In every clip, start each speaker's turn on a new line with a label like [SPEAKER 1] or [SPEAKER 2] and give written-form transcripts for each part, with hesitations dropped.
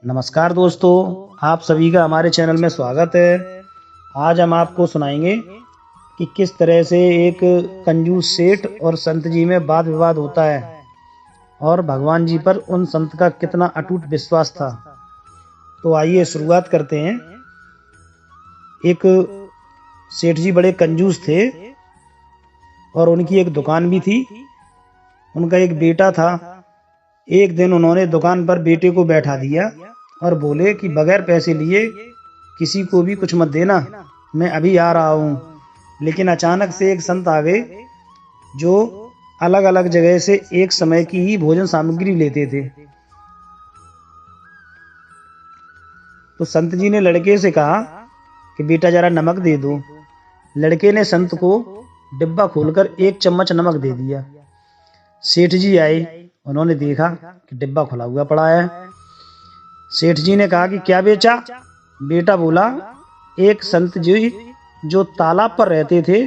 [SPEAKER 1] नमस्कार दोस्तों, आप सभी का हमारे चैनल में स्वागत है। आज हम आपको सुनाएंगे कि किस तरह से एक कंजूस सेठ और संत जी में वाद विवाद होता है और भगवान जी पर उन संत का कितना अटूट विश्वास था। तो आइए शुरुआत करते हैं। एक सेठ जी बड़े कंजूस थे और उनकी एक दुकान भी थी। उनका एक बेटा था। एक दिन उन्होंने दुकान पर बेटे को बैठा दिया और बोले कि बगैर पैसे लिए किसी को भी कुछ मत देना, मैं अभी आ रहा हूँ। लेकिन अचानक से एक संत आ गए जो अलग अलग जगह से एक समय की ही भोजन सामग्री लेते थे। तो संत जी ने लड़के से कहा कि बेटा जरा नमक दे दो। लड़के ने संत को डिब्बा खोलकर एक चम्मच नमक दे दिया। सेठ जी आए, उन्होंने देखा कि डिब्बा खुला हुआ पड़ा है। सेठ जी ने कहा कि क्या बेचा? बेटा बोला, एक संत जी जो तालाब पर रहते थे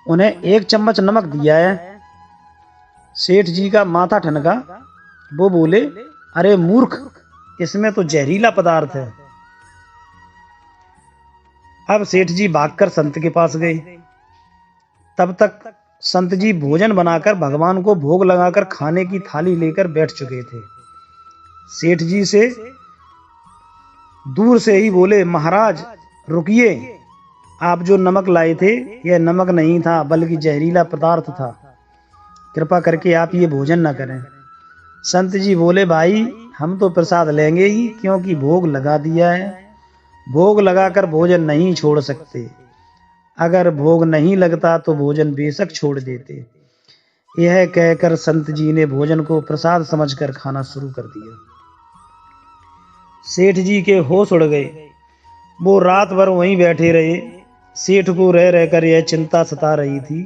[SPEAKER 1] उन्हें एक चम्मच नमक दिया है। सेठ जी का माथा ठनका। वो बोले, अरे मूर्ख, इसमें तो जहरीला पदार्थ है। अब सेठ जी भागकर संत के पास गए। तब तक संत जी भोजन बनाकर भगवान को भोग लगाकर खाने की थाली लेकर बैठ चुके थे। सेठ जी से दूर से ही बोले, महाराज रुकिए, आप जो नमक लाए थे यह नमक नहीं था बल्कि जहरीला पदार्थ था। कृपा करके आप ये भोजन न करें। संत जी बोले, भाई हम तो प्रसाद लेंगे ही, क्योंकि भोग लगा दिया है। भोग लगाकर भोजन नहीं छोड़ सकते। अगर भोग नहीं लगता तो भोजन बेशक छोड़ देते। यह कहकर संत जी ने भोजन को प्रसाद समझकर खाना शुरू कर दिया। सेठ जी के होश उड़ गए। वो रात भर वहीं बैठे रहे। सेठ को रह रहकर यह चिंता सता रही थी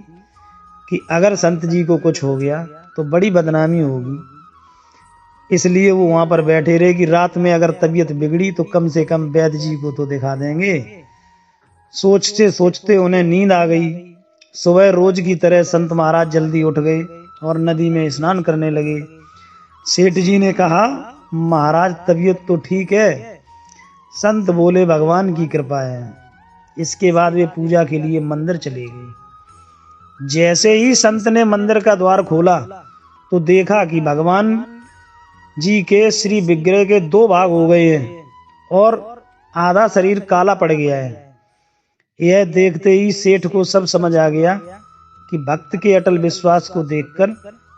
[SPEAKER 1] कि अगर संत जी को कुछ हो गया तो बड़ी बदनामी होगी। इसलिए वो वहां पर बैठे रहे कि रात में अगर तबीयत बिगड़ी तो कम से कम वैद्य जी को तो दिखा देंगे। सोचते सोचते उन्हें नींद आ गई। सुबह रोज की तरह संत महाराज जल्दी उठ गए और नदी में स्नान करने लगे। सेठ जी ने कहा, महाराज तबीयत तो ठीक है? संत बोले, भगवान की कृपा है। इसके बाद वे पूजा के लिए मंदिर चले गए। जैसे ही संत ने मंदिर का द्वार खोला तो देखा कि भगवान जी के श्री विग्रह के दो भाग हो गए हैं और आधा शरीर काला पड़ गया है। यह देखते ही सेठ को सब समझ आ गया कि भक्त के अटल विश्वास को देखकर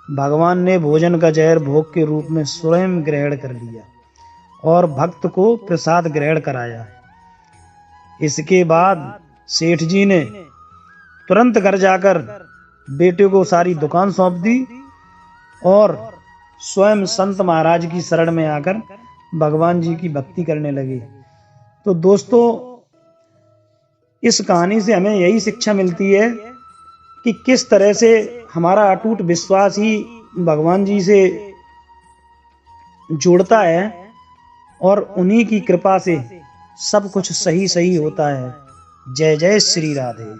[SPEAKER 1] भगवान ने भोजन का जहर भोग के रूप में स्वयं ग्रहण कर लिया और भक्त को प्रसाद ग्रहण कराया। इसके बाद सेठ जी ने तुरंत घर जाकर बेटे को सारी दुकान सौंप दी और स्वयं संत महाराज की शरण में आकर भगवान जी की भक्ति करने लगे। तो दोस्तों, इस कहानी से हमें यही शिक्षा मिलती है कि किस तरह से हमारा अटूट विश्वास ही भगवान जी से जोड़ता है और उन्हीं की कृपा से सब कुछ सही सही होता है। जय जय श्री राधे।